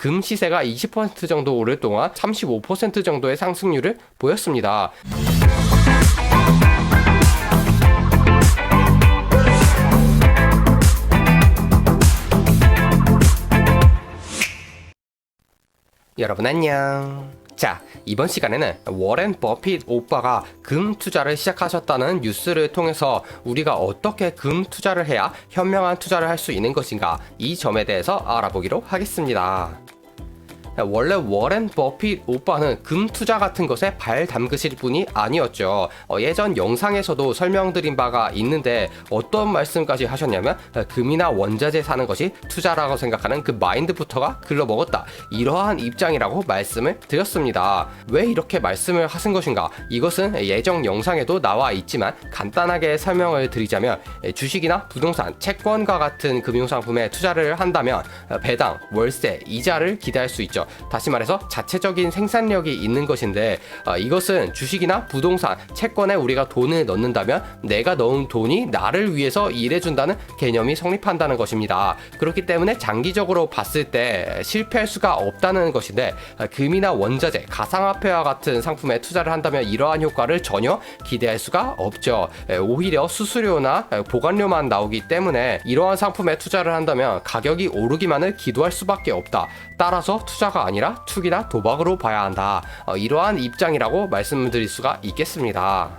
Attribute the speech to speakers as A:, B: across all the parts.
A: 금 시세가 20% 정도 오를 동안 35% 정도의 상승률을 보였습니다. 여러분 안녕. 자, 이번 시간에는 워렌 버핏 오빠가 금 투자를 시작하셨다는 뉴스를 통해서 우리가 어떻게 금 투자를 해야 현명한 투자를 할 수 있는 것인가, 이 점에 대해서 알아보기로 하겠습니다. 원래 워렌 버핏 오빠는 금 투자 같은 것에 발 담그실 분이 아니었죠. 예전 영상에서도 설명드린 바가 있는데 어떤 말씀까지 하셨냐면 금이나 원자재 사는 것이 투자라고 생각하는 그 마인드부터가 글러먹었다, 이러한 입장이라고 말씀을 드렸습니다. 왜 이렇게 말씀을 하신 것인가? 이것은 예전 영상에도 나와 있지만 간단하게 설명을 드리자면, 주식이나 부동산, 채권과 같은 금융상품에 투자를 한다면 배당, 월세, 이자를 기대할 수 있죠. 다시 말해서 자체적인 생산력이 있는 것인데, 이것은 주식이나 부동산, 채권에 우리가 돈을 넣는다면 내가 넣은 돈이 나를 위해서 일해준다는 개념이 성립한다는 것입니다. 그렇기 때문에 장기적으로 봤을 때 실패할 수가 없다는 것인데, 금이나 원자재, 가상화폐와 같은 상품에 투자를 한다면 이러한 효과를 전혀 기대할 수가 없죠. 오히려 수수료나 보관료만 나오기 때문에 이러한 상품에 투자를 한다면 가격이 오르기만을 기도할 수밖에 없다. 따라서 투자가 아니라 투기나 도박으로 봐야 한다. 이러한 입장이라고 말씀드릴 수가 있겠습니다.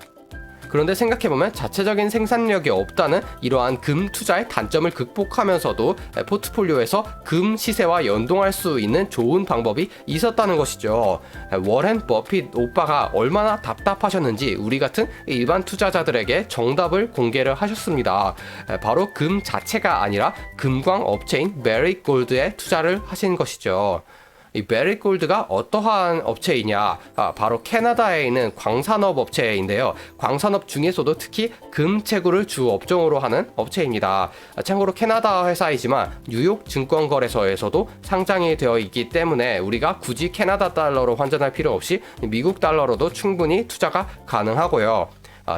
A: 그런데 생각해보면 자체적인 생산력이 없다는 이러한 금 투자의 단점을 극복하면서도 포트폴리오에서 금 시세와 연동할 수 있는 좋은 방법이 있었다는 것이죠. 워렌 버핏 오빠가 얼마나 답답하셨는지 우리 같은 일반 투자자들에게 정답을 공개를 하셨습니다. 바로 금 자체가 아니라 금광 업체인 메리 골드에 투자를 하신 것이죠. 이 메리 골드가 어떠한 업체이냐? 바로 캐나다에 있는 광산업 업체인데요. 광산업 중에서도 특히 금 채굴을 주 업종으로 하는 업체입니다. 참고로 캐나다 회사이지만 뉴욕 증권거래소에서도 상장이 되어 있기 때문에 우리가 굳이 캐나다 달러로 환전할 필요 없이 미국 달러로도 충분히 투자가 가능하고요.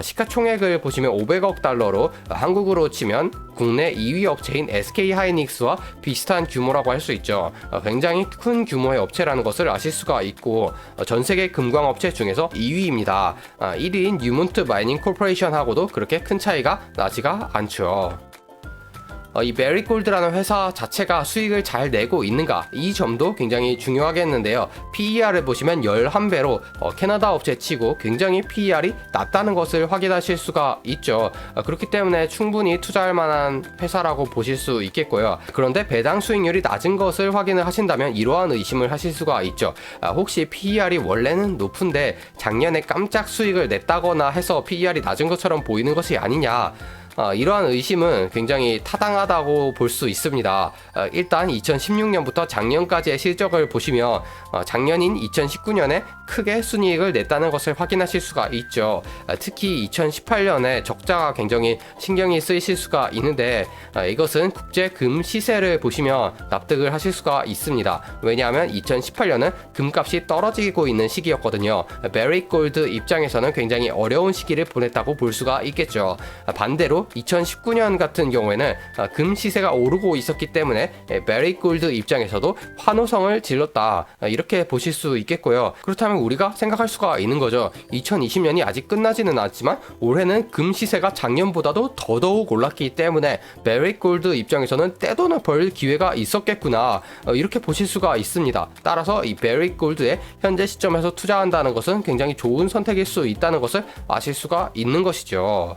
A: 시가총액을 보시면 500억 달러로 한국으로 치면 국내 2위 업체인 SK하이닉스와 비슷한 규모라고 할 수 있죠. 굉장히 큰 규모의 업체라는 것을 아실 수가 있고, 전 세계 금광 업체 중에서 2위입니다. 1위인 뉴몬트 마이닝 코퍼레이션하고도 그렇게 큰 차이가 나지가 않죠. 이 메리 골드라는 회사 자체가 수익을 잘 내고 있는가, 이 점도 굉장히 중요하겠는데요. PER을 보시면 11배로 캐나다 업체 치고 굉장히 PER이 낮다는 것을 확인하실 수가 있죠. 그렇기 때문에 충분히 투자할 만한 회사라고 보실 수 있겠고요. 그런데 배당 수익률이 낮은 것을 확인을 하신다면 이러한 의심을 하실 수가 있죠. 혹시 PER이 원래는 높은데 작년에 깜짝 수익을 냈다거나 해서 PER이 낮은 것처럼 보이는 것이 아니냐, 이러한 의심은 굉장히 타당하다고 볼 수 있습니다. 일단 2016년부터 작년까지의 실적을 보시면 작년인 2019년에 크게 순이익을 냈다는 것을 확인하실 수가 있죠. 특히 2018년에 적자가 굉장히 신경이 쓰이실 수가 있는데, 이것은 국제 금 시세를 보시면 납득을 하실 수가 있습니다. 왜냐하면 2018년은 금값이 떨어지고 있는 시기였거든요. 메리 골드 입장에서는 굉장히 어려운 시기를 보냈다고 볼 수가 있겠죠. 반대로 2019년 같은 경우에는 금 시세가 오르고 있었기 때문에 메리 골드 입장에서도 환호성을 질렀다, 이렇게 보실 수 있겠고요. 그렇다면 우리가 생각할 수가 있는 거죠. 2020년이 아직 끝나지는 않았지만 올해는 금 시세가 작년보다도 더더욱 올랐기 때문에 메리 골드 입장에서는 떼돈을 벌 기회가 있었겠구나, 이렇게 보실 수가 있습니다. 따라서 이 메리 골드에 현재 시점에서 투자한다는 것은 굉장히 좋은 선택일 수 있다는 것을 아실 수가 있는 것이죠.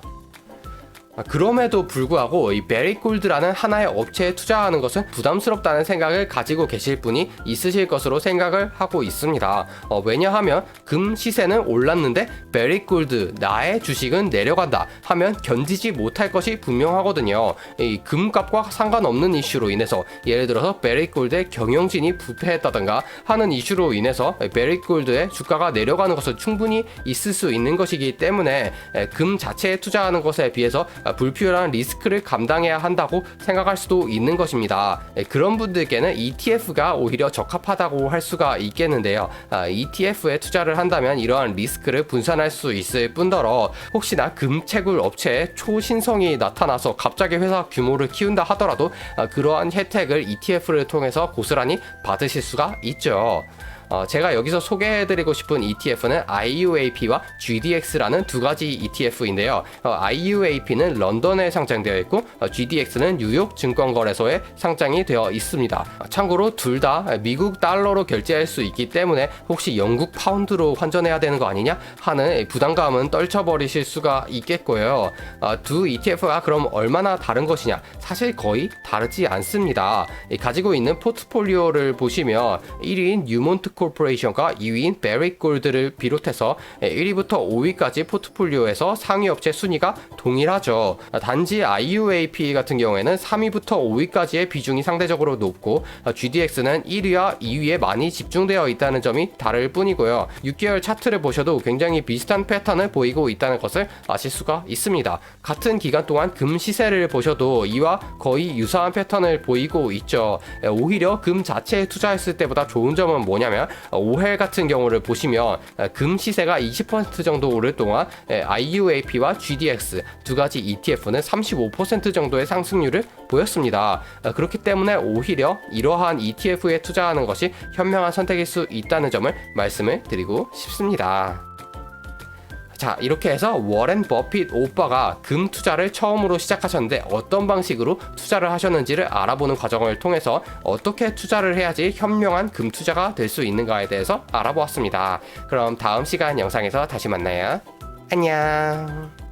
A: 그럼에도 불구하고 이 메리 골드라는 하나의 업체에 투자하는 것은 부담스럽다는 생각을 가지고 계실 분이 있으실 것으로 생각을 하고 있습니다. 왜냐하면 금 시세는 올랐는데 메리 골드, 나의 주식은 내려간다 하면 견디지 못할 것이 분명하거든요. 이 금값과 상관없는 이슈로 인해서, 예를 들어서 메리 골드의 경영진이 부패했다던가 하는 이슈로 인해서 메리 골드의 주가가 내려가는 것은 충분히 있을 수 있는 것이기 때문에 금 자체에 투자하는 것에 비해서 불필요한 리스크를 감당해야 한다고 생각할 수도 있는 것입니다. 그런 분들께는 ETF가 오히려 적합하다고 할 수가 있겠는데요. ETF에 투자를 한다면 이러한 리스크를 분산할 수 있을 뿐더러 혹시나 금채굴 업체에 초신성이 나타나서 갑자기 회사 규모를 키운다 하더라도 그러한 혜택을 ETF를 통해서 고스란히 받으실 수가 있죠. 제가 여기서 소개해드리고 싶은 ETF는 IUAP와 GDX라는 두 가지 ETF인데요. IUAP는 런던에 상장되어 있고 GDX는 뉴욕 증권거래소에 상장이 되어 있습니다. 참고로 둘 다 미국 달러로 결제할 수 있기 때문에 혹시 영국 파운드로 환전해야 되는 거 아니냐 하는 부담감은 떨쳐버리실 수가 있겠고요. 두 ETF가 그럼 얼마나 다른 것이냐? 사실 거의 다르지 않습니다. 가지고 있는 포트폴리오를 보시면 1위인 유몬트 코퍼레이션과 2위인 베릭 골드를 비롯해서 1위부터 5위까지 포트폴리오에서 상위 업체 순위가 동일하죠. 단지 IUAP 같은 경우에는 3위부터 5위까지의 비중이 상대적으로 높고 GDX는 1위와 2위에 많이 집중되어 있다는 점이 다를 뿐이고요. 6개월 차트를 보셔도 굉장히 비슷한 패턴을 보이고 있다는 것을 아실 수가 있습니다. 같은 기간 동안 금 시세를 보셔도 이와 거의 유사한 패턴을 보이고 있죠. 오히려 금 자체에 투자했을 때보다 좋은 점은 뭐냐면 5회 같은 경우를 보시면 금 시세가 20% 정도 오를 동안 IUAP와 GDX 두 가지 ETF는 35% 정도의 상승률을 보였습니다. 그렇기 때문에 오히려 이러한 ETF에 투자하는 것이 현명한 선택일 수 있다는 점을 말씀을 드리고 싶습니다. 자, 이렇게 해서 워렌 버핏 오빠가 금 투자를 처음으로 시작하셨는데 어떤 방식으로 투자를 하셨는지를 알아보는 과정을 통해서 어떻게 투자를 해야지 현명한 금 투자가 될 수 있는가에 대해서 알아보았습니다. 그럼 다음 시간 영상에서 다시 만나요. 안녕.